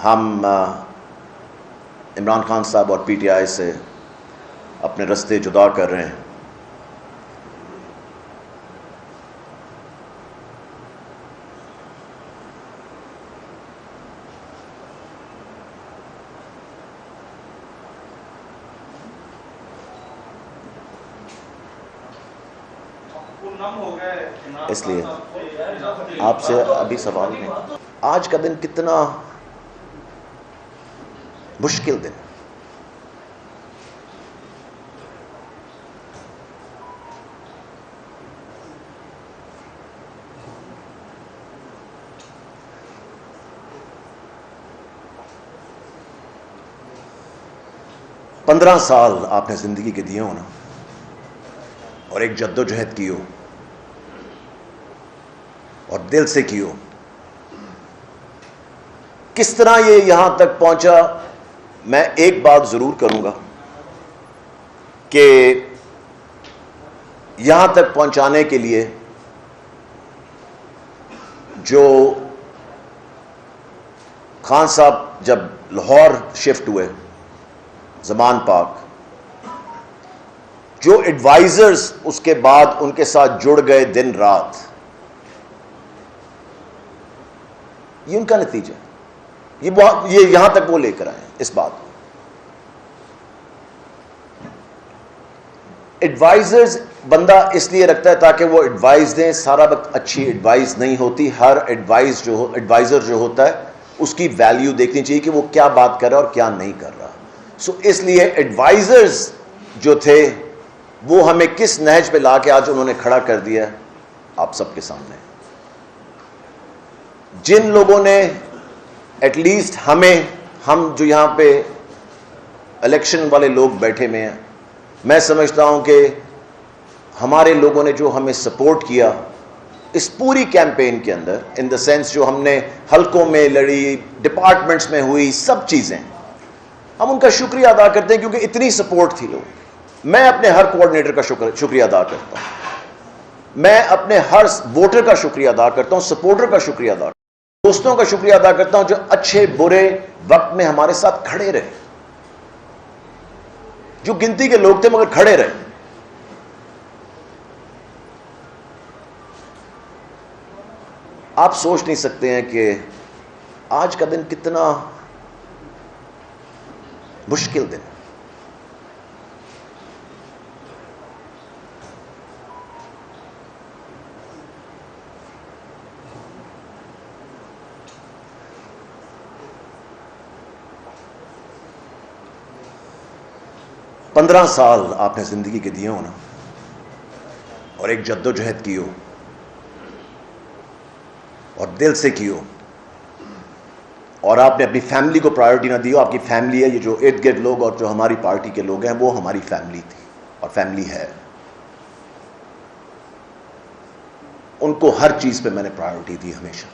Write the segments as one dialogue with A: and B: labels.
A: ہم عمران خان صاحب اور پی ٹی آئی سے اپنے راستے جدا کر رہے ہیں. اس لیے آپ سے ابھی سوال نہیں. آج کا دن کتنا مشکل دن. پندرہ سال آپ نے زندگی کے دیے ہو نا, اور ایک جد و جہد کی ہو اور دل سے کی ہو. کس طرح یہ یہاں تک پہنچا, میں ایک بات ضرور کروں گا کہ یہاں تک پہنچانے کے لیے جو خان صاحب جب لاہور شفٹ ہوئے زمان پاک, جو ایڈوائزرز اس کے بعد ان کے ساتھ جڑ گئے دن رات, یہ ان کا نتیجہ ہے. یہ یہاں تک وہ لے کر آئے اس بات کو. ایڈوائزرز بندہ اس لیے رکھتا ہے تاکہ وہ ایڈوائز دیں. سارا وقت اچھی ایڈوائز نہیں ہوتی. ہر ایڈوائزر جو ہوتا ہے اس کی ویلیو دیکھنی چاہیے کہ وہ کیا بات کر رہا ہے اور کیا نہیں کر رہا. سو اس لیے ایڈوائزرز جو تھے وہ ہمیں کس نہج پہ لا کے آج انہوں نے کھڑا کر دیا ہے آپ سب کے سامنے. جن لوگوں نے ایٹ لیسٹ ہم جو یہاں پہ الیکشن والے لوگ بیٹھے ہوئے ہیں, میں سمجھتا ہوں کہ ہمارے لوگوں نے جو ہمیں سپورٹ کیا اس پوری کیمپین کے اندر, ان دا سینس جو ہم نے حلقوں میں لڑی, ڈپارٹمنٹس میں ہوئی سب چیزیں, ہم ان کا شکریہ ادا کرتے ہیں کیونکہ اتنی سپورٹ تھی لوگ. میں اپنے ہر کوآرڈینیٹر کا شکریہ ادا کرتا ہوں. میں اپنے ہر ووٹر کا شکریہ ادا کرتا ہوں, سپورٹر کا شکریہ ادا کرتا ہوں, دوستوں کا شکریہ ادا کرتا ہوں جو اچھے برے وقت میں ہمارے ساتھ کھڑے رہے, جو گنتی کے لوگ تھے مگر کھڑے رہے. آپ سوچ نہیں سکتے ہیں کہ آج کا دن کتنا مشکل دن. پندرہ سال آپ نے زندگی کے دیے ہو نا, اور ایک جد و جہد کی ہو اور دل سے کی ہو, اور آپ نے اپنی فیملی کو پرائیورٹی نہ دی ہو. آپ کی فیملی ہے, یہ جو ارد گرد لوگ اور جو ہماری پارٹی کے لوگ ہیں وہ ہماری فیملی تھی اور فیملی ہے. ان کو ہر چیز پہ میں نے پرائیورٹی دی ہمیشہ.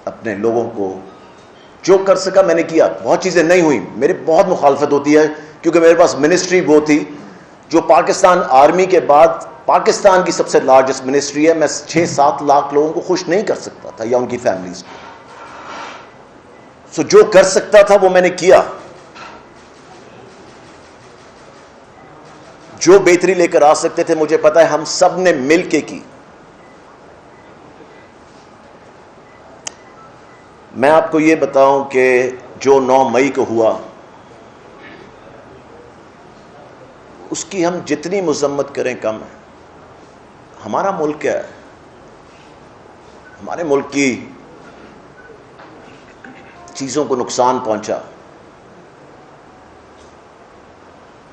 A: اپنے لوگوں کو جو کر سکا میں نے کیا. بہت چیزیں نہیں ہوئی, میری بہت مخالفت ہوتی ہے کیونکہ میرے پاس منسٹری وہ تھی جو پاکستان آرمی کے بعد پاکستان کی سب سے لارجسٹ منسٹری ہے. میں 6-7 لاکھ لوگوں کو خوش نہیں کر سکتا تھا یا ان کی فیملیز کو. سو جو کر سکتا تھا وہ میں نے کیا. جو بہتری لے کر آ سکتے تھے مجھے پتا ہے ہم سب نے مل کے کی. میں آپ کو یہ بتاؤں کہ جو 9 مئی کو ہوا اس کی ہم جتنی مذمت کریں کم ہے. ہمارا ملک کیا ہے, ہمارے ملک کی چیزوں کو نقصان پہنچا.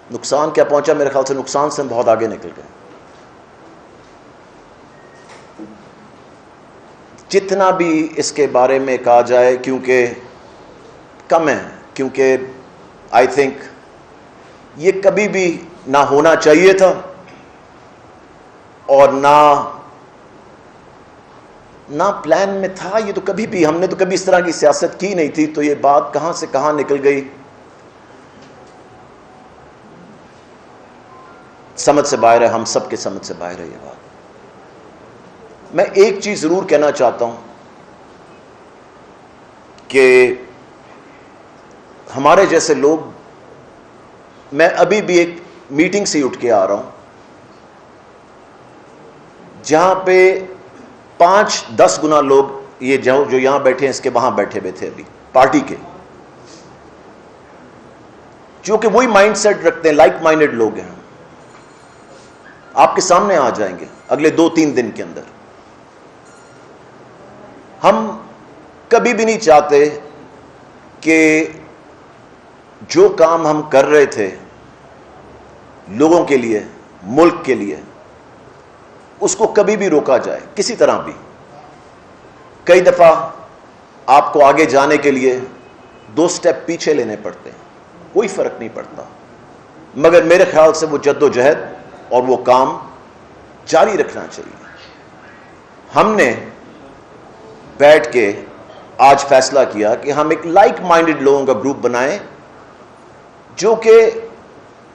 A: نقصان کیا پہنچا, میرے خیال سے نقصان سے ہم بہت آگے نکل گئے. جتنا بھی اس کے بارے میں کہا جائے کیونکہ کم ہے, کیونکہ آئی تھنک یہ کبھی بھی نہ ہونا چاہیے تھا اور نہ پلان میں تھا. یہ تو کبھی بھی ہم نے تو کبھی اس طرح کی سیاست کی نہیں تھی. تو یہ بات کہاں سے کہاں نکل گئی, سمجھ سے باہر ہے, ہم سب کے سمجھ سے باہر ہے یہ بات. میں ایک چیز ضرور کہنا چاہتا ہوں کہ ہمارے جیسے لوگ، میں ابھی بھی ایک میٹنگ سے اٹھ کے آ رہا ہوں جہاں پہ 5-10 گنا لوگ یہ جو یہاں بیٹھے ہیں اس کے وہاں بیٹھے ہوئے تھے ابھی پارٹی کے، جو کہ وہی مائنڈ سیٹ رکھتے ہیں، لائک مائنڈڈ لوگ ہیں، آپ کے سامنے آ جائیں گے اگلے 2-3 دن کے اندر۔ ہم کبھی بھی نہیں چاہتے کہ جو کام ہم کر رہے تھے لوگوں کے لیے، ملک کے لیے، اس کو کبھی بھی روکا جائے کسی طرح بھی۔ کئی دفعہ آپ کو آگے جانے کے لیے 2 سٹیپ پیچھے لینے پڑتے ہیں، کوئی فرق نہیں پڑتا، مگر میرے خیال سے وہ جد و جہد اور وہ کام جاری رکھنا چاہیے۔ ہم نے بیٹھ کے آج فیصلہ کیا کہ ہم ایک لائک مائنڈڈ لوگوں کا گروپ بنائیں جو کہ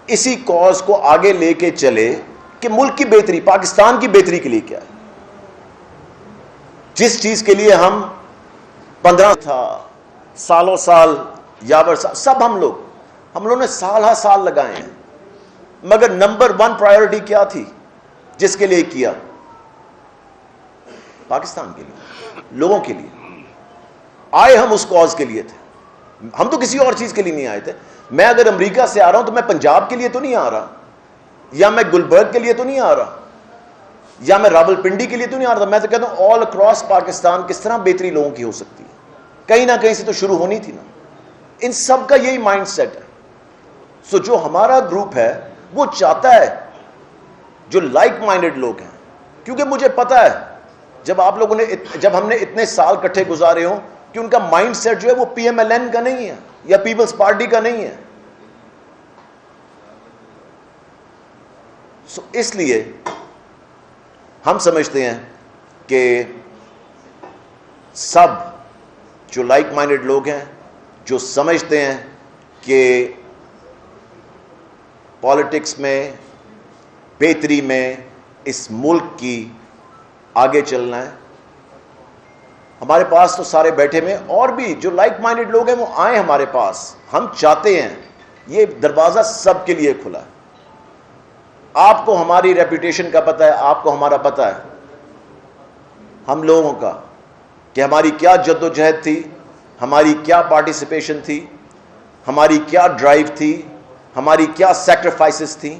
A: اسی کاز کو آگے لے کے چلے کہ ملک کی بہتری، پاکستان کی بہتری کے لیے کیا ہے۔ جس چیز کے لیے ہم 15 تھا سالوں سال یاور سب ہم لوگوں نے سال ہا سال لگائے ہیں، مگر نمبر 1 پرائیورٹی کیا تھی جس کے لیے کیا؟ پاکستان کے لیے، لوگوں کے لیے آئے ہم، اس کاز کے لیے تھے، ہم تو کسی اور چیز کے لیے نہیں آئے تھے۔ میں اگر امریکہ سے آ رہا ہوں تو میں پنجاب کے لیے تو نہیں آ رہا، یا میں گلبرگ کے لیے تو نہیں آ رہا، یا میں راول پنڈی کے لیے تو نہیں آ رہا، میں تو کہتا ہوں آل اکراس پاکستان کس طرح بہتری لوگوں کی ہو سکتی ہے، کہیں نہ کہیں سے تو شروع ہونی تھی نا۔ ان سب کا یہی مائنڈ سیٹ ہے۔ سو جو ہمارا گروپ ہے وہ چاہتا ہے جو لائک مائنڈڈ لوگ ہیں، کیونکہ مجھے پتا ہے جب ہم نے اتنے سال کٹھے گزارے ہوں کہ ان کا مائنڈ سیٹ جو ہے وہ پی ایم ایل این کا نہیں ہے یا پیپلز پارٹی کا نہیں ہے۔ سو اس لیے ہم سمجھتے ہیں کہ سب جو لائک مائنڈڈ لوگ ہیں، جو سمجھتے ہیں کہ پالیٹکس میں، بہتری میں، اس ملک کی آگے چلنا ہے، ہمارے پاس تو سارے بیٹھے میں، اور بھی جو لائک مائنڈڈ لوگ ہیں وہ آئیں ہمارے پاس۔ ہم چاہتے ہیں، یہ دروازہ سب کے لیے کھلا ہے۔ آپ کو ہماری ریپوٹیشن کا پتہ ہے، آپ کو ہمارا پتہ ہے، ہم لوگوں کا، کہ ہماری کیا جد و جہد تھی، ہماری کیا پارٹیسپیشن تھی، ہماری کیا ڈرائیو تھی، ہماری کیا سیکریفائسز تھیں،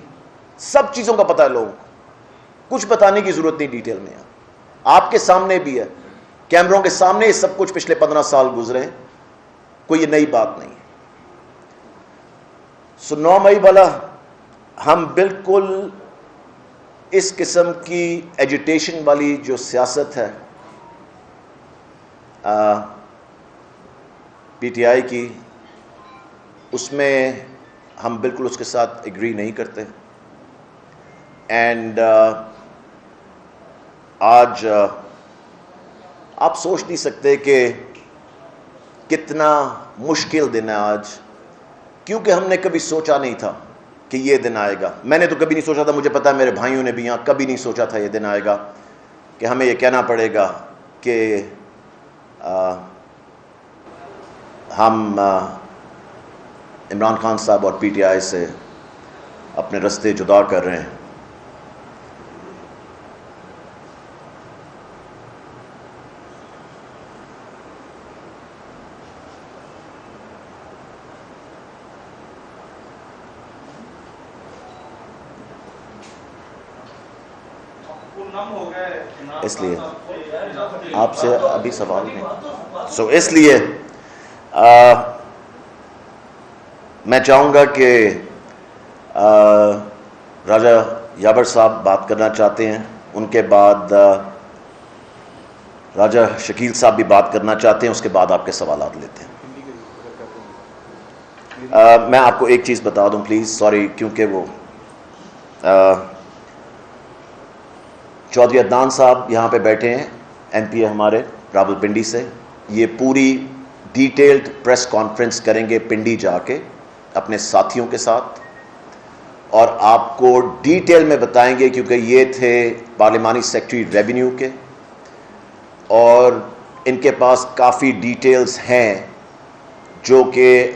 A: سب چیزوں کا پتہ ہے لوگوں کو، کچھ بتانے کی ضرورت نہیں ڈیٹیل میں۔ آپ کے سامنے بھی ہے، کیمروں کے سامنے یہ سب کچھ پچھلے 15 سال گزرے ہیں، کوئی یہ نئی بات نہیں۔ سو 9 مئی والا ہم بالکل اس قسم کی ایجیٹیشن والی جو سیاست ہے پی ٹی آئی کی، اس میں ہم بالکل اس کے ساتھ ایگری نہیں کرتے۔ اینڈ آج آپ سوچ نہیں سکتے کہ کتنا مشکل دن ہے آج، کیونکہ ہم نے کبھی سوچا نہیں تھا کہ یہ دن آئے گا۔ میں نے تو کبھی نہیں سوچا تھا، مجھے پتا ہے میرے بھائیوں نے بھی یہاں کبھی نہیں سوچا تھا یہ دن آئے گا کہ ہمیں یہ کہنا پڑے گا کہ ہم عمران خان صاحب اور پی ٹی آئی سے اپنے رستے جدا کر رہے ہیں۔ اس لیے آپ سے ابھی سوال نہیں، سو اس لیے میں چاہوں گا کہ راجہ یابر صاحب بات کرنا چاہتے ہیں، ان کے بعد راجہ شکیل صاحب بھی بات کرنا چاہتے ہیں، اس کے بعد آپ کے سوالات لیتے ہیں۔ میں آپ کو ایک چیز بتا دوں پلیز، سوری، کیونکہ وہ چودھری عدنان صاحب یہاں پہ بیٹھے ہیں، ایم پی ہے ہمارے راول پنڈی سے، یہ پوری ڈیٹیلڈ پریس کانفرنس کریں گے پنڈی جا کے اپنے ساتھیوں کے ساتھ، اور آپ کو ڈیٹیل میں بتائیں گے، کیونکہ یہ تھے پارلیمانی سیکرٹری ریونیو کے، اور ان کے پاس کافی ڈیٹیلز ہیں جو کہ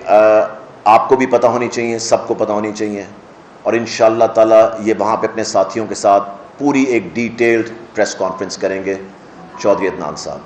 A: آپ کو بھی پتہ ہونی چاہیے، سب کو پتہ ہونی چاہیے، اور انشاءاللہ تعالی یہ وہاں پہ اپنے ساتھیوں کے ساتھ پوری ایک ڈیٹیلڈ پریس کانفرنس کریں گے چودھری عدنان صاحب۔